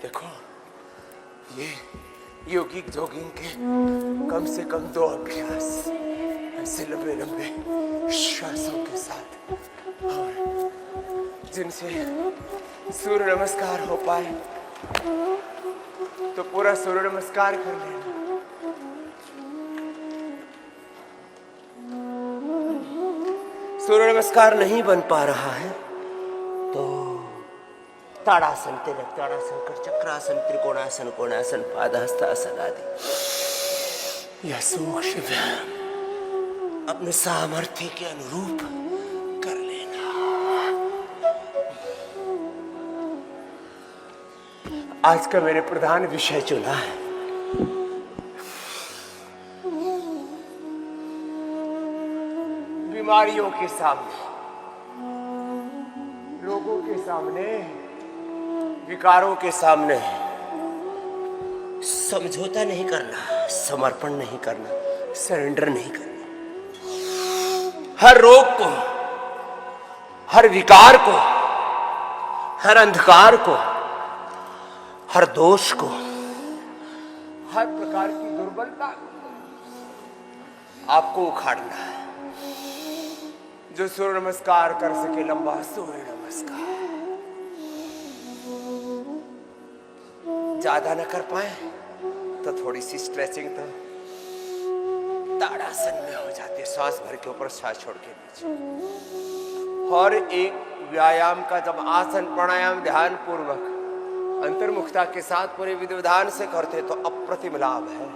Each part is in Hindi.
देखो, ये योगिक जोगिंग के कम से कम 2 अभ्यास ऐसे लंबे लंबे श्वासों के साथ, और जिनसे सूर्य नमस्कार हो पाए तो पूरा सूर्य नमस्कार कर लेना। सूर्य नमस्कार नहीं बन पा रहा है तो ताड़ासन, तिलक ताड़ासन कर, चक्रासन, त्रिकोणासन, कोणासन, पादहस्तासन आदि यह सूक्ष्म व्यायाम अपने सामर्थ्य के अनुरूप कर लेना। आज का मैंने प्रधान विषय चुना है बीमारियों के सामने, रोगों के सामने, विकारों के सामने समझौता नहीं करना, समर्पण नहीं करना, सरेंडर नहीं करना। हर रोग को, हर विकार को, हर अंधकार को, हर दोष को, हर प्रकार की दुर्बलता को आपको उखाड़ना है। जो सूर्य नमस्कार कर सके, लंबा सूर्य नमस्कार। ज्यादा न कर पाए तो थोड़ी सी स्ट्रेचिंग तो ताड़ासन में हो जाती है, श्वास भर के ऊपर श्वास छोड़ के नीचे। और एक व्यायाम का जब आसन, प्राणायाम ध्यान पूर्वक अंतर्मुखता के साथ पूरे विधि विधान से करते तो अप्रतिम लाभ है।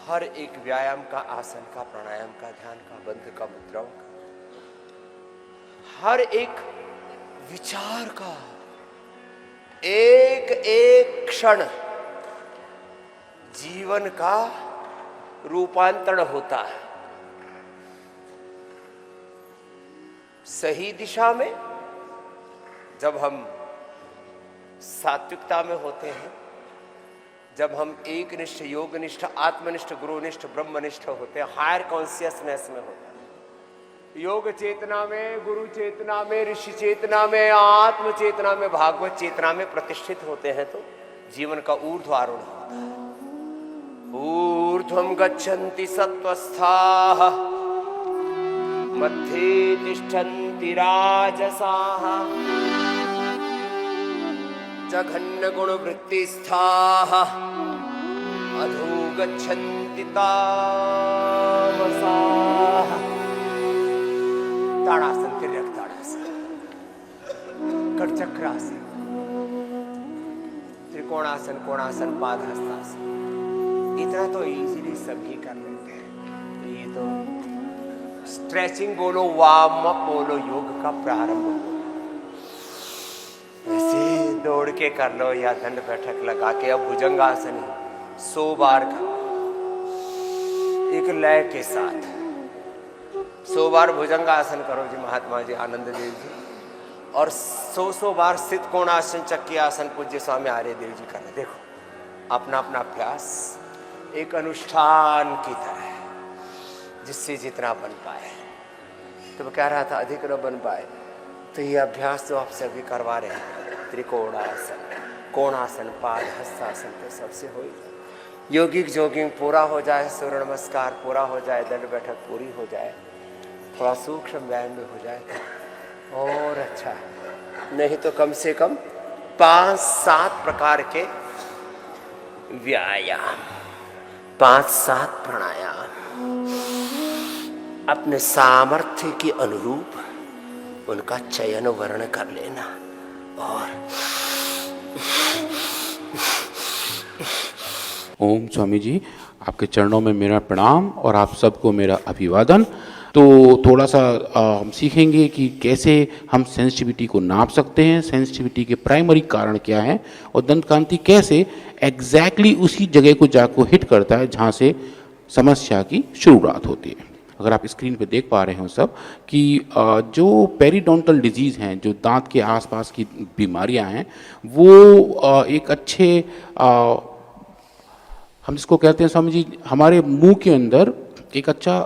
हर एक व्यायाम का, आसन का, प्राणायाम का, ध्यान का, बंध का, मुद्राओं का, हर एक विचार का, एक एक क्षण जीवन का रूपांतरण होता है। सही दिशा में जब हम सात्विकता में होते हैं, जब हम एक निष्ठ, योग निष्ठ, आत्मनिष्ठ, गुरुनिष्ठ, ब्रह्मनिष्ठ होते हैं, हायर कॉन्शियसनेस में होते हैं, योग चेतना में, गुरु चेतना में, ऋषि चेतना में, आत्म चेतना में, भागवत चेतना में प्रतिष्ठित होते हैं तो जीवन का ऊर्ध्व आरोहण होता है। ऊर्ध्वं गच्छन्ति सत्त्वस्थाः मध्ये तिष्ठन्ति राजसाः जघन्न गुण वृत्तिस्थाः अधो गच्छन्ति तामसाः। ताड़ासन, तिर्यक ताड़ासन, कटचक्रासन, त्रिकोणासन, कोणासन, पादहस्तासन, इतना तो इजीली सभी कर लेते हैं। तो ये तो स्ट्रेचिंग बोलो, वार्म अप बोलो, योग का प्रारंभ बोलो। ऐसे दौड़ के कर लो या दंड बैठक लगा के, अब भुजंगासन 100 बार करो एक लय के साथ। 100 बार भुजंगासन करो जी महात्मा जी, आनंद देव जी, और 100 बार सिद्ध कोणासन, चक्की आसन पूज्य स्वामी आर्य देव जी करना। देखो अपना अपना अभ्यास एक अनुष्ठान की तरह, जिससे जितना बन पाए। तो मैं कह रहा था अधिक न बन पाए तो ये अभ्यास जो आप सभी करवा रहे हैं, त्रिकोणासन, कोणासन, पाद हस्तासन, तो सबसे हो जाए। योगिक जोगिंग पूरा हो जाए, सूर्य नमस्कार पूरा हो जाए, दंड बैठक पूरी हो जाए, थोड़ा सूक्ष्म व्यायाम में हो जाए और अच्छा है। नहीं तो कम से कम 5-7 प्रकार के व्यायाम, 5-7 प्राणायाम अपने सामर्थ्य के अनुरूप उनका चयन वर्ण कर लेना। और ओम स्वामी जी, आपके चरणों में मेरा प्रणाम और आप सबको मेरा अभिवादन। तो थोड़ा सा हम सीखेंगे कि कैसे हम सेंसिटिविटी को नाप सकते हैं, सेंसिटिविटी के प्राइमरी कारण क्या हैं, और दंतकांति कैसे एग्जैक्टली उसी जगह को जाकर हिट करता है जहाँ से समस्या की शुरुआत होती है। अगर आप स्क्रीन पे देख पा रहे हो सब कि जो पेरिडोंटल डिजीज़ हैं, जो दांत के आसपास की बीमारियां हैं, वो एक अच्छे हम जिसको कहते हैं स्वामी जी, हमारे मुंह के अंदर एक अच्छा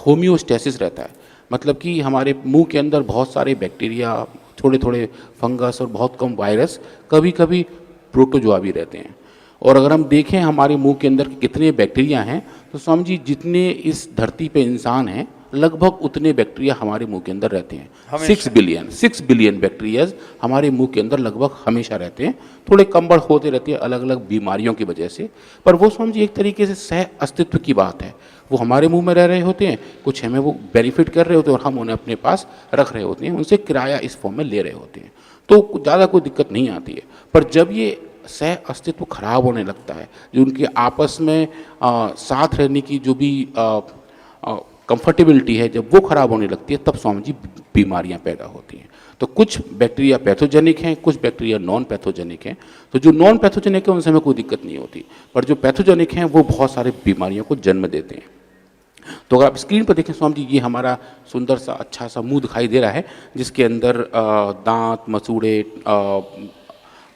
होम्योस्टेसिस रहता है। मतलब कि हमारे मुंह के अंदर बहुत सारे बैक्टीरिया, थोड़े थोड़े फंगस और बहुत कम वायरस कभी कभी प्रोटोजोआ भी रहते हैं। और अगर हम देखें हमारे मुंह के अंदर कितने बैक्टीरिया हैं, तो स्वामी जी जितने इस धरती पे इंसान हैं लगभग उतने बैक्टीरिया हमारे मुंह के अंदर रहते हैं। 6 बिलियन बैक्टीरियाज हमारे मुंह के अंदर लगभग हमेशा रहते हैं। थोड़े कम बढ़ होते रहती है अलग अलग बीमारियों की वजह से, पर वो स्वामी जी एक तरीके से सह अस्तित्व की बात है। वो हमारे मुंह में रह रहे होते हैं, कुछ हमें वो बेनिफिट कर रहे होते हैं और हम उन्हें अपने पास रख रहे होते हैं, उनसे किराया इस फॉर्म में ले रहे होते हैं, तो ज़्यादा कोई दिक्कत नहीं आती है। पर जब ये सह अस्तित्व खराब होने लगता है, जो उनके आपस में साथ रहने की जो भी कंफर्टेबिलिटी है, जब वो खराब होने लगती है तब स्वामी जी बीमारियां पैदा होती हैं। तो कुछ बैक्टीरिया पैथोजेनिक हैं, कुछ बैक्टीरिया नॉन पैथोजेनिक हैं। तो जो नॉन पैथोजेनिक है उनसे हमें कोई दिक्कत नहीं होती, पर जो पैथोजेनिक हैं वो बहुत सारे बीमारियों को जन्म देते हैं। तो अगर आप स्क्रीन पर देखें स्वामी जी, ये हमारा सुंदर सा अच्छा सा मुंह दिखाई दे रहा है, जिसके अंदर दांत, मसूड़े,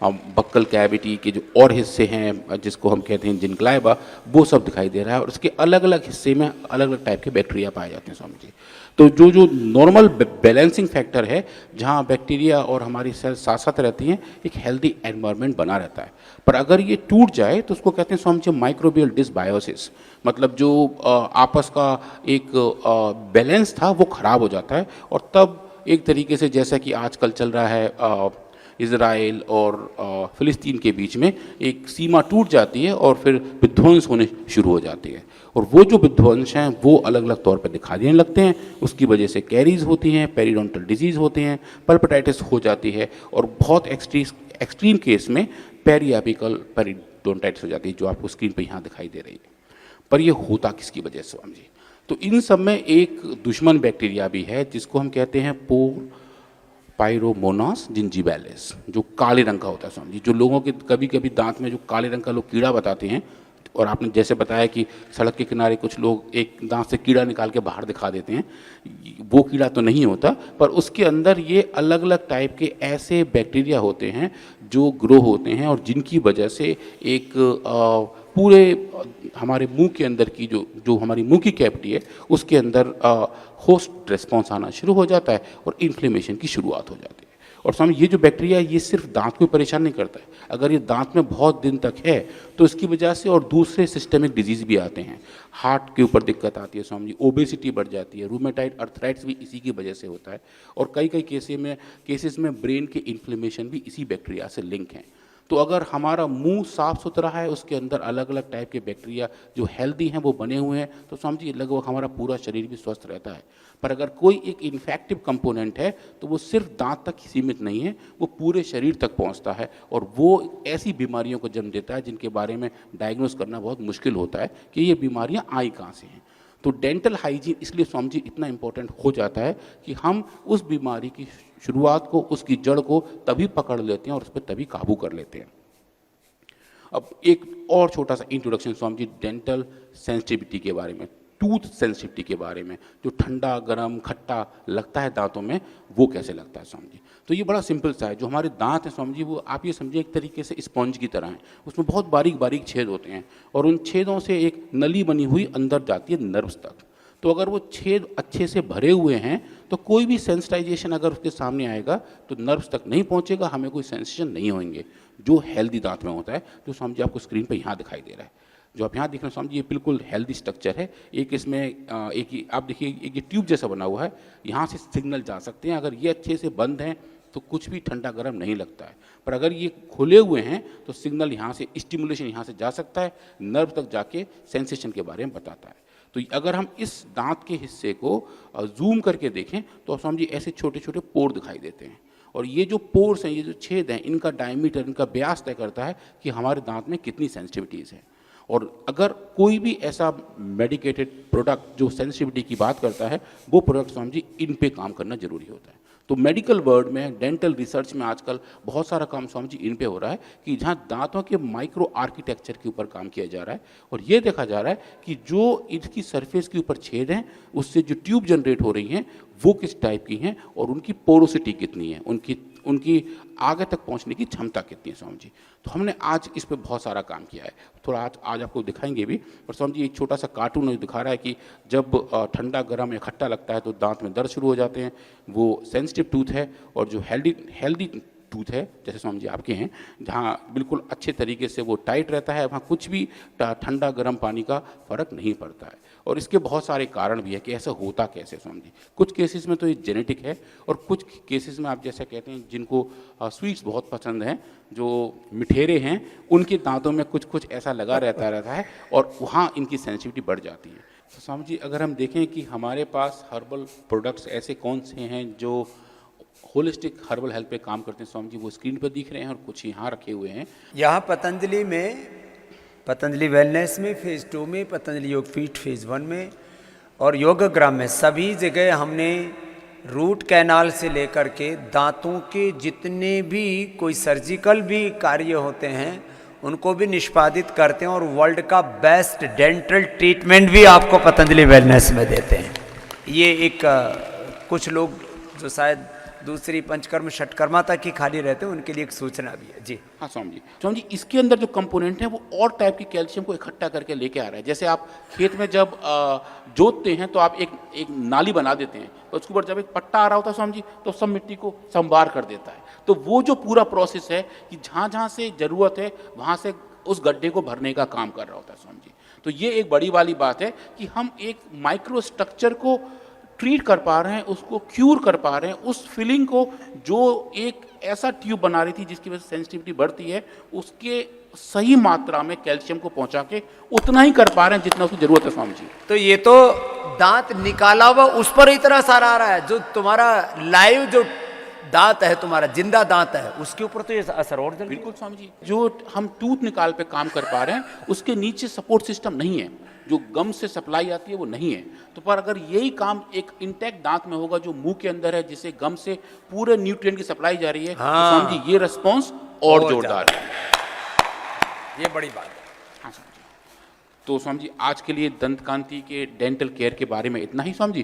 बक्कल कैविटी के जो और हिस्से हैं जिसको हम कहते हैं जिनक्लाइबा, वो सब दिखाई दे रहा है और उसके अलग अलग हिस्से में अलग अलग टाइप के बैक्टीरिया पाए जाते हैं स्वामी जी। तो जो जो नॉर्मल बैलेंसिंग फैक्टर है, जहाँ बैक्टीरिया और हमारी सेल साथ साथ रहती हैं, एक हेल्दी एनवायरनमेंट बना रहता है। पर अगर ये टूट जाए तो उसको कहते हैं स्वामी जी माइक्रोबियल डिसबायोसिस, मतलब जो आपस का एक बैलेंस था वो खराब हो जाता है। और तब एक तरीके से जैसा कि आजकल चल रहा है इज़राइल और फ़िलिस्तीन के बीच में एक सीमा टूट जाती है और फिर विध्वंस होने शुरू हो जाती है। और वो जो विध्वंस हैं वो अलग अलग तौर पर दिखाई देने लगते हैं। उसकी वजह से कैरीज होती हैं, पेरिडोंटल डिजीज़ होते हैं, पल्पिटाइटिस हो जाती है और बहुत एक्सट्रीम केस में पेरियापिकल पेरिडोंटाइटिस हो जाती है, जो आपको स्क्रीन पर यहाँ दिखाई दे रही है। पर ये होता किसकी वजह से स्वामी जी? तो इन सब में एक दुश्मन बैक्टीरिया भी है जिसको हम कहते हैं पाइरोमोनास जिंजिबैलिस, जो काले रंग का होता है स्वामी जी। जो लोगों के कभी कभी दांत में जो काले रंग का लोग कीड़ा बताते हैं, और आपने जैसे बताया कि सड़क के किनारे कुछ लोग एक दांत से कीड़ा निकाल के बाहर दिखा देते हैं, वो कीड़ा तो नहीं होता, पर उसके अंदर ये अलग अलग टाइप के ऐसे बैक्टीरिया होते हैं जो ग्रो होते हैं और जिनकी वजह से एक पूरे हमारे मुंह के अंदर की जो हमारी मुंह की कैविटी है उसके अंदर होस्ट रिस्पॉन्स आना शुरू हो जाता है और इन्फ्लेमेशन की शुरुआत हो जाती है। और स्वामी ये जो बैक्टीरिया है ये सिर्फ दांत को परेशान नहीं करता है, अगर ये दांत में बहुत दिन तक है तो इसकी वजह से और दूसरे सिस्टमिक डिजीज़ भी आते हैं। हार्ट के ऊपर दिक्कत आती है स्वामी जी, ओबेसिटी बढ़ जाती है, रूमेटाइड अर्थराइट्स भी इसी की वजह से होता है, और कई कई केसेस में ब्रेन के इन्फ्लेमेशन भी इसी बैक्टीरिया से लिंक हैं। तो अगर हमारा मुंह साफ़ सुथरा है, उसके अंदर अलग अलग टाइप के बैक्टीरिया जो हेल्दी हैं वो बने हुए हैं, तो समझिए लगभग हमारा पूरा शरीर भी स्वस्थ रहता है। पर अगर कोई एक इन्फेक्टिव कंपोनेंट है तो वो सिर्फ दांत तक ही सीमित नहीं है, वो पूरे शरीर तक पहुंचता है और वो ऐसी बीमारियों को जन्म देता है जिनके बारे में डायग्नोस करना बहुत मुश्किल होता है कि ये बीमारियां आई कहाँ से हैं। तो डेंटल हाइजीन इसलिए स्वामी जी इतना इम्पोर्टेंट हो जाता है कि हम उस बीमारी की शुरुआत को, उसकी जड़ को तभी पकड़ लेते हैं और उस पर तभी काबू कर लेते हैं। अब एक और छोटा सा introduction Swami ji dental sensitivity के बारे में, टूथ सेंसिटिविटी के बारे में, जो ठंडा गरम खट्टा लगता है दांतों में वो कैसे लगता है स्वामी जी। तो ये बड़ा सिंपल सा है, जो हमारे दांत हैं स्वामी जी वो आप ये समझिए एक तरीके से स्पंज की तरह हैं, उसमें बहुत बारीक बारीक छेद होते हैं और उन छेदों से एक नली बनी हुई अंदर जाती है नर्व्स तक। तो अगर वो छेद अच्छे से भरे हुए हैं तो कोई भी सेंसिटाइजेशन अगर उसके सामने आएगा तो नर्व्स तक नहीं पहुंचेगा, हमें कोई सेंसेशन नहीं होंगे, जो हेल्दी दांत में होता है, जो स्वामी जी आपको स्क्रीन पर यहाँ दिखाई दे रहा है। जो आप यहाँ देख रहे हैं स्वामी जी ये बिल्कुल हेल्दी स्ट्रक्चर है। एक इसमें एक ही आप देखिए एक ये ट्यूब जैसा बना हुआ है, यहाँ से सिग्नल जा सकते हैं। अगर ये अच्छे से बंद हैं तो कुछ भी ठंडा गर्म नहीं लगता है, पर अगर ये खुले हुए हैं तो सिग्नल यहाँ से स्टिमुलेशन यहाँ से जा सकता है, नर्व तक जाके सेंसेशन के बारे में बताता है। तो अगर हम इस दांत के हिस्से को जूम करके देखें तो स्वामी जी ऐसे छोटे छोटे पोर दिखाई देते हैं, और ये जो पोर्स हैं, ये जो छेद हैं, इनका डायमीटर, इनका व्यास तय करता है कि हमारे दांत में कितनी सेंसिटिविटीज़ है। और अगर कोई भी ऐसा मेडिकेटेड प्रोडक्ट जो सेंसिटिविटी की बात करता है वो प्रोडक्ट स्वामी जी इन पे काम करना जरूरी होता है। तो मेडिकल वर्ल्ड में, डेंटल रिसर्च में आजकल बहुत सारा काम स्वामी जी इन पे हो रहा है कि जहाँ दांतों के माइक्रो आर्किटेक्चर के ऊपर काम किया जा रहा है और ये देखा जा रहा है कि जो इसकी सरफेस के ऊपर छेद हैं उससे जो ट्यूब जनरेट हो रही हैं वो किस टाइप की हैं और उनकी पोरोसिटी कितनी है, उनकी आगे तक पहुंचने की क्षमता कितनी है स्वामी जी। तो हमने आज इस पे बहुत सारा काम किया है, थोड़ा आज आपको दिखाएंगे भी। और स्वामी जी एक छोटा सा कार्टून दिखा रहा है कि जब ठंडा गर्म या खट्टा लगता है तो दांत में दर्द शुरू हो जाते हैं, वो सेंसिटिव टूथ है। और जो हेल्दी टूथ है, जैसे स्वामी जी आपके हैं, जहाँ बिल्कुल अच्छे तरीके से वो टाइट रहता है, वहाँ कुछ भी ठंडा गर्म पानी का फ़र्क नहीं पड़ता है। और इसके बहुत सारे कारण भी है कि ऐसा होता कैसे स्वामी जी। कुछ केसेस में तो ये जेनेटिक है, और कुछ केसेस में आप जैसा कहते हैं जिनको स्वीट्स बहुत पसंद हैं, जो मिठेरे हैं, उनके दांतों में कुछ कुछ ऐसा लगा रहता है और वहाँ इनकी सेंसिटिविटी बढ़ जाती है। तो स्वामी जी अगर हम देखें कि हमारे पास हर्बल प्रोडक्ट्स ऐसे कौन से हैं जो होलिस्टिक हर्बल हेल्थ पे काम करते हैं स्वामी जी, वो स्क्रीन पर दिख रहे हैं और कुछ यहाँ रखे हुए हैं। यहाँ पतंजलि में, पतंजलि वेलनेस में फेज़ 2 में, पतंजलि योग फीट फेज़ 1 में और योगग्राम में, सभी जगह हमने रूट कैनाल से लेकर के दांतों के जितने भी कोई सर्जिकल भी कार्य होते हैं उनको भी निष्पादित करते हैं, और वर्ल्ड का बेस्ट डेंटल ट्रीटमेंट भी आपको पतंजलि वेलनेस में देते हैं। ये एक कुछ लोग जो शायद दूसरी पंचकर्म षटकर्मा तक ही खाली रहते हैं, उनके लिए एक सूचना भी है जी। हाँ स्वामी जी, इसके अंदर जो कंपोनेंट है वो और टाइप की कैल्शियम को इकट्ठा करके लेके आ रहा है। जैसे आप खेत में जब जोतते हैं तो आप एक नाली बना देते हैं, तो उसके ऊपर जब एक पट्टा आ रहा होता है स्वामी जी, तो सब मिट्टी को संवार कर देता है। तो वो जो पूरा प्रोसेस है कि जहाँ जहाँ से ज़रूरत है वहाँ से उस गड्ढे को भरने का काम कर रहा होता है स्वामी जी। तो ये एक बड़ी वाली बात है कि हम एक माइक्रो स्ट्रक्चर को ट्रीट कर पा रहे हैं, उसको क्यूर कर पा रहे हैं, उस फीलिंग को जो एक ऐसा ट्यूब बना रही थी जिसकी वजह से सेंसिटिविटी बढ़ती है, उसके सही मात्रा में कैल्शियम को पहुंचा के उतना ही कर पा रहे हैं जितना उसकी जरूरत है स्वामी जी। तो ये तो दांत निकाला हुआ उस पर इतना सारा आ रहा है, जो तुम्हारा लाइव जो दांत है, तुम्हारा जिंदा दांत है, उसके ऊपर तो ये असर और जल्दी। बिल्कुल स्वामी जी, जो हम टूथ निकाल पे काम कर पा रहे हैं उसके नीचे सपोर्ट सिस्टम नहीं है, जो गम से सप्लाई आती है वो नहीं है। तो पर अगर यही काम एक इंटैक्ट दांत में होगा जो मुंह के अंदर है, जिसे गम से पूरे न्यूट्रिएंट की सप्लाई जा रही है, तो स्वामी जी ये रिस्पॉन्स और जोरदार है। ये बड़ी बात है। हाँ स्वामी जी, तो स्वामी जी आज के लिए दंत कांति के डेंटल केयर के बारे में इतना ही स्वामी जी।